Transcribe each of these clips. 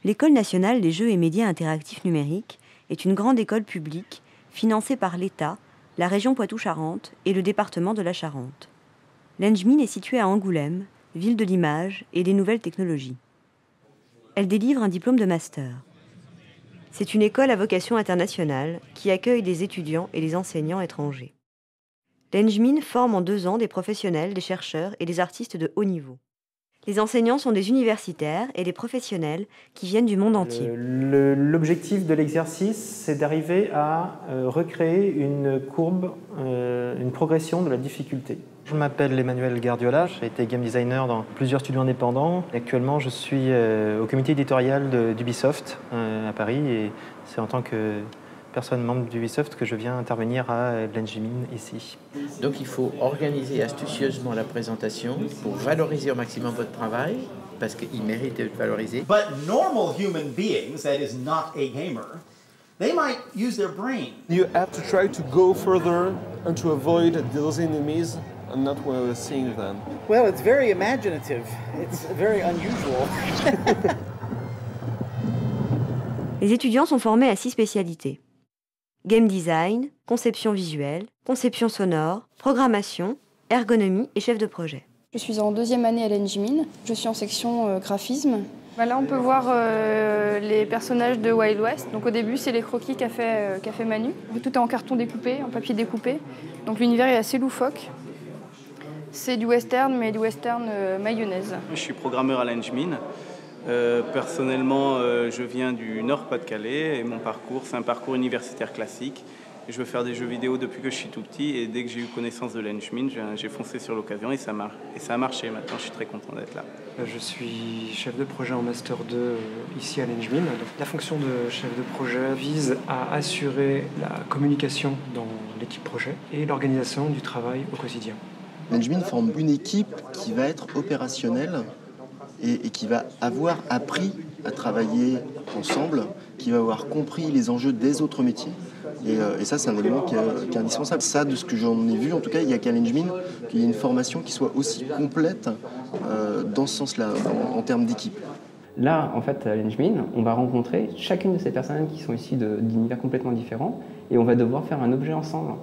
l'École nationale des jeux et médias interactifs numériques est une grande école publique financée par l'État, la région Poitou-Charentes et le département de la Charente. L'Engmin est située à Angoulême, ville de l'image et des nouvelles technologies. Elle délivre un diplôme de master. C'est une école à vocation internationale qui accueille des étudiants et des enseignants étrangers. L'Engmin forme en 2 ans des professionnels, des chercheurs et des artistes de haut niveau. Les enseignants sont des universitaires et des professionnels qui viennent du monde entier. L'objectif de l'exercice, c'est d'arriver à recréer une courbe, une progression de la difficulté. Je m'appelle Emmanuel Gardiola, j'ai été game designer dans plusieurs studios indépendants. Actuellement, je suis au comité éditorial d'Ubisoft à Paris et c'est en tant que personne membre d'Ubisoft que je viens intervenir à l'Engmin ici. Donc il faut organiser astucieusement la présentation pour valoriser au maximum votre travail, parce qu'il mérite d'être valorisé. But normal human beings, that is not a gamer, they might use their brain. You have to try to go further and to avoid those enemies and not seeing them. Well, it's very imaginative. It's very unusual. Les étudiants sont formés à 6 spécialités. Game design, conception visuelle, conception sonore, programmation, ergonomie et chef de projet. Je suis en 2e année à l'Engmin. Je suis en section graphisme. Là, on peut voir les personnages de Wild West. Donc, au début, c'est les croquis qu'a fait Manu. Tout est en carton découpé, en papier découpé. Donc l'univers est assez loufoque. C'est du western, mais du western mayonnaise. Je suis programmeur à l'Engmin. Personnellement, je viens du Nord-Pas-de-Calais et mon parcours, c'est un parcours universitaire classique. Je veux faire des jeux vidéo depuis que je suis tout petit et dès que j'ai eu connaissance de l'Engmin, j'ai foncé sur l'occasion et ça a marché. Maintenant, je suis très content d'être là. Je suis chef de projet en Master 2 ici à l'Engmin. La fonction de chef de projet vise à assurer la communication dans l'équipe projet et l'organisation du travail au quotidien. L'Engmin forme une équipe qui va être opérationnelle et qui va avoir appris à travailler ensemble, qui va avoir compris les enjeux des autres métiers. Et ça, c'est un élément qui est indispensable. Ça, de ce que j'en ai vu, en tout cas, il n'y a qu'à l'Engmin qu'il y ait une formation qui soit aussi complète dans ce sens-là, en termes d'équipe. Là, en fait, à l'Engmin, on va rencontrer chacune de ces personnes qui sont issues d'univers complètement différents et on va devoir faire un objet ensemble.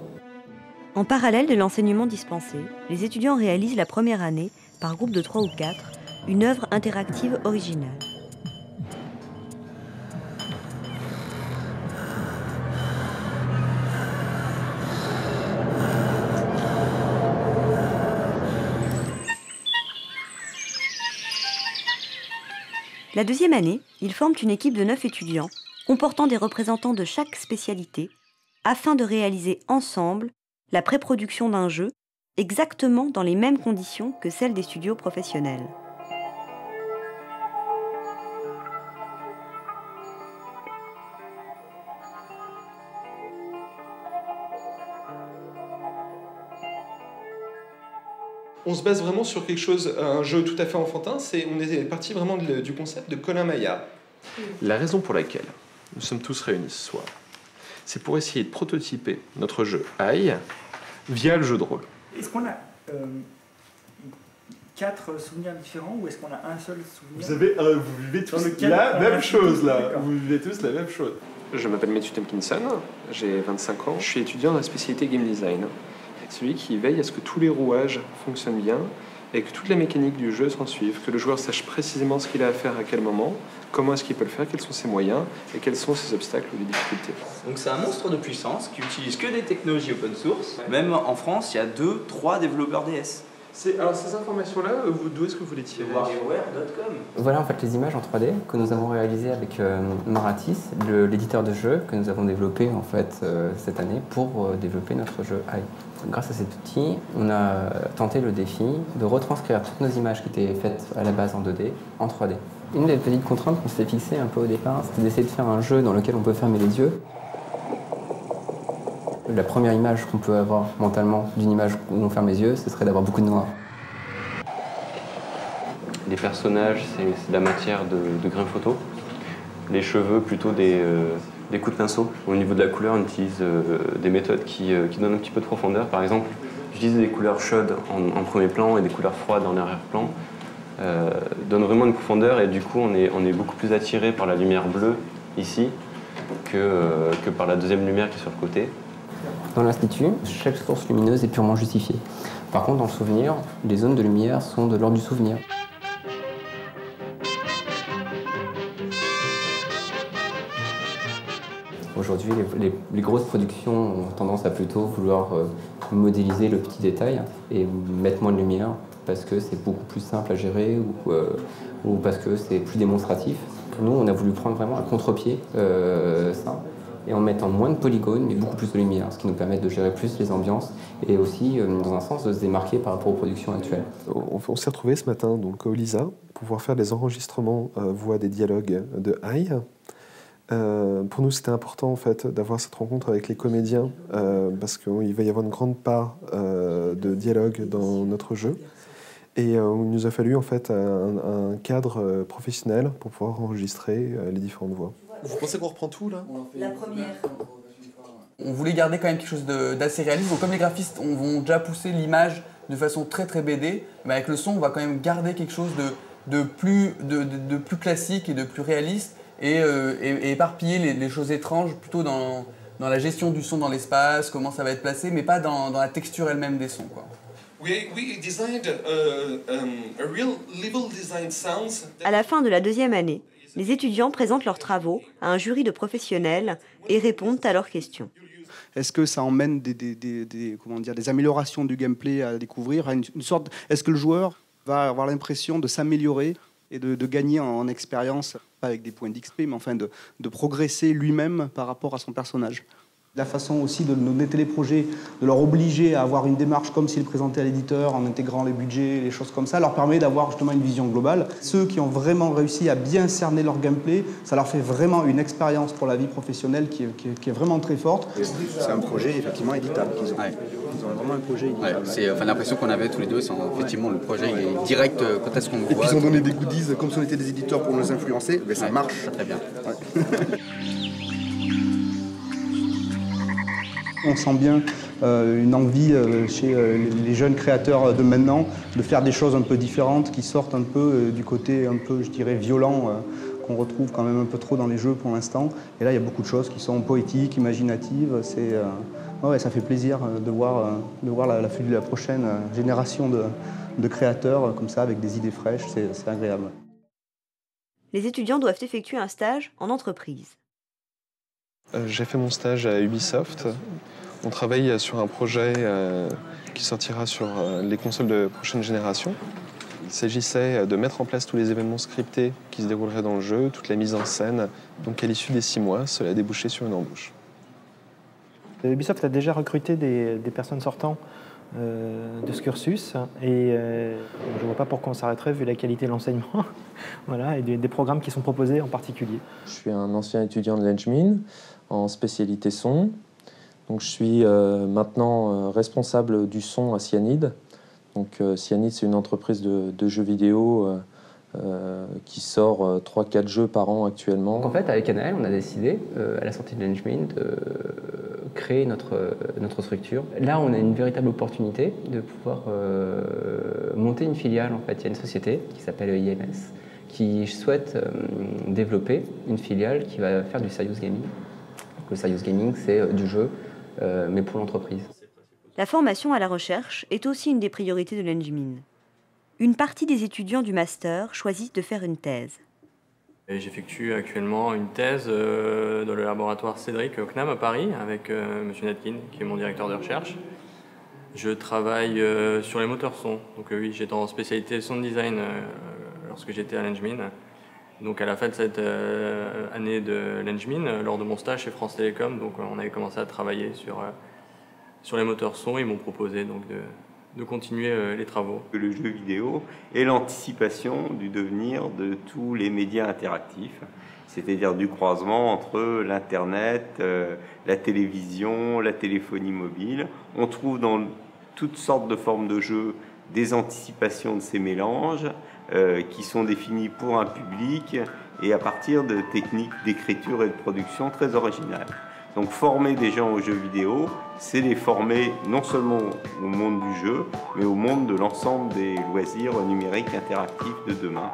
En parallèle de l'enseignement dispensé, les étudiants réalisent la première année, par groupe de 3 ou 4, une œuvre interactive originale. La 2e année, ils forment une équipe de 9 étudiants, comportant des représentants de chaque spécialité, afin de réaliser ensemble la pré-production d'un jeu, exactement dans les mêmes conditions que celles des studios professionnels. On se base vraiment sur quelque chose, un jeu tout à fait enfantin. On est parti vraiment du concept de Colin Maillard. La raison pour laquelle nous sommes tous réunis ce soir, c'est pour essayer de prototyper notre jeu AI via le jeu de rôle. Est-ce qu'on a 4 souvenirs différents ou est-ce qu'on a un seul souvenir? Vous vivez tous la même chose là. Vous vivez tous la même chose. Je m'appelle Matthew Tompkinson, j'ai 25 ans, je suis étudiant dans la spécialité Game Design. Celui qui veille à ce que tous les rouages fonctionnent bien et que toutes les mécaniques du jeu s'en suivent, que le joueur sache précisément ce qu'il a à faire à quel moment, comment est-ce qu'il peut le faire, quels sont ses moyens et quels sont ses obstacles ou les difficultés. Donc c'est un monstre de puissance qui utilise que des technologies open source. Même en France, il y a 2-3 développeurs DS. Alors ces informations-là, d'où est-ce que vous les tirez? Warriorware.com. Voilà en fait les images en 3D que nous avons réalisées avec Maratis, l'éditeur de jeux que nous avons développé en fait cette année pour développer notre jeu AI. Grâce à cet outil, on a tenté le défi de retranscrire toutes nos images qui étaient faites à la base en 2D en 3D. Une des petites contraintes qu'on s'était fixées un peu au départ, c'était d'essayer de faire un jeu dans lequel on peut fermer les yeux. La première image qu'on peut avoir mentalement d'une image où on ferme les yeux, ce serait d'avoir beaucoup de noir. Les personnages, c'est de la matière de grain photo. Les cheveux, plutôt des coups de pinceau. Au niveau de la couleur, on utilise des méthodes qui donnent un petit peu de profondeur. Par exemple, j'utilise des couleurs chaudes en premier plan et des couleurs froides en arrière-plan donne vraiment une profondeur et du coup on est beaucoup plus attiré par la lumière bleue ici que par la deuxième lumière qui est sur le côté. Dans l'Institut, chaque source lumineuse est purement justifiée. Par contre, dans le souvenir, les zones de lumière sont de l'ordre du souvenir. Aujourd'hui, les grosses productions ont tendance à plutôt vouloir modéliser le petit détail et mettre moins de lumière parce que c'est beaucoup plus simple à gérer ou parce que c'est plus démonstratif. Nous, on a voulu prendre vraiment à contre-pied ça, et en mettant moins de polygones, mais beaucoup plus de lumière, ce qui nous permet de gérer plus les ambiances et aussi, dans un sens, de se démarquer par rapport aux productions actuelles. On s'est retrouvés ce matin donc, au LISA pour pouvoir faire des enregistrements voix des dialogues de AI. Pour nous, c'était important en fait, d'avoir cette rencontre avec les comédiens parce qu'il va y avoir une grande part de dialogue dans notre jeu. Et il nous a fallu en fait un cadre professionnel pour pouvoir enregistrer les différentes voix. Vous pensez qu'on reprend tout là? La première. On voulait garder quand même quelque chose d'assez réaliste. Donc comme les graphistes vont déjà pousser l'image de façon très très BD, mais avec le son on va quand même garder quelque chose de plus classique et de plus réaliste et éparpiller les choses étranges plutôt dans la gestion du son dans l'espace, comment ça va être placé, mais pas dans la texture elle-même des sons, quoi. À la fin de la deuxième année, les étudiants présentent leurs travaux à un jury de professionnels et répondent à leurs questions. Est-ce que ça emmène des améliorations du gameplay à découvrir, est-ce que le joueur va avoir l'impression de s'améliorer et de gagner en expérience, pas avec des points d'XP, mais enfin de progresser lui-même par rapport à son personnage? La façon aussi de nos téléprojets, de leur obliger à avoir une démarche comme s'ils présentaient à l'éditeur en intégrant les budgets, les choses comme ça, leur permet d'avoir justement une vision globale. Ceux qui ont vraiment réussi à bien cerner leur gameplay, ça leur fait vraiment une expérience pour la vie professionnelle qui est vraiment très forte. C'est un projet effectivement éditable qu'ils ont. Ouais. Ils ont vraiment un projet éditable. C'est l'impression qu'on avait tous les deux, c'est effectivement le projet il est direct quand est-ce qu'on le voit. Et puis ils ont donné des goodies comme si on était des éditeurs pour nous influencer, mais ça marche. Très bien. Ouais. On sent bien une envie chez les jeunes créateurs de maintenant de faire des choses un peu différentes qui sortent un peu du côté un peu, je dirais, violent qu'on retrouve quand même un peu trop dans les jeux pour l'instant. Et là, il y a beaucoup de choses qui sont poétiques, imaginatives. Ouais, ça fait plaisir de voir la prochaine génération de créateurs comme ça, avec des idées fraîches. C'est agréable. Les étudiants doivent effectuer un stage en entreprise. J'ai fait mon stage à Ubisoft. On travaille sur un projet qui sortira sur les consoles de prochaine génération. Il s'agissait de mettre en place tous les événements scriptés qui se dérouleraient dans le jeu, toute la mise en scène. Donc à l'issue des 6 mois, cela a débouché sur une embauche. Ubisoft a déjà recruté des personnes sortant de ce cursus et je ne vois pas pourquoi on s'arrêterait vu la qualité de l'enseignement voilà, et des programmes qui sont proposés en particulier. Je suis un ancien étudiant de l'Engmin en spécialité son. Donc, je suis maintenant responsable du son à Cyanide. Donc, Cyanide, c'est une entreprise de jeux vidéo qui sort 3-4 jeux par an actuellement. Donc, en fait, avec Anaël, on a décidé, à la sortie de l'Engmin, de créer notre structure. Là, on a une véritable opportunité de pouvoir monter une filiale. En fait, il y a une société qui s'appelle IMS qui souhaite développer une filiale qui va faire du serious gaming. Donc, le serious gaming, c'est du jeu, mais pour l'entreprise. La formation à la recherche est aussi une des priorités de l'Engmin. Une partie des étudiants du master choisissent de faire une thèse. J'effectue actuellement une thèse dans le laboratoire Cédric au CNAM à Paris avec M. Natkin, qui est mon directeur de recherche. Je travaille sur les moteurs son. Donc oui, j'étais en spécialité sound design lorsque j'étais à l'Engmin. Donc à la fin de cette année de l'Engmin, lors de mon stage chez France Télécom, donc on avait commencé à travailler sur les moteurs son. Ils m'ont proposé donc de continuer les travaux. Le jeu vidéo est l'anticipation du devenir de tous les médias interactifs, c'est-à-dire du croisement entre l'Internet, la télévision, la téléphonie mobile. On trouve dans toutes sortes de formes de jeux des anticipations de ces mélanges qui sont définies pour un public et à partir de techniques d'écriture et de production très originales. Donc former des gens aux jeux vidéo, c'est les former non seulement au monde du jeu, mais au monde de l'ensemble des loisirs numériques interactifs de demain.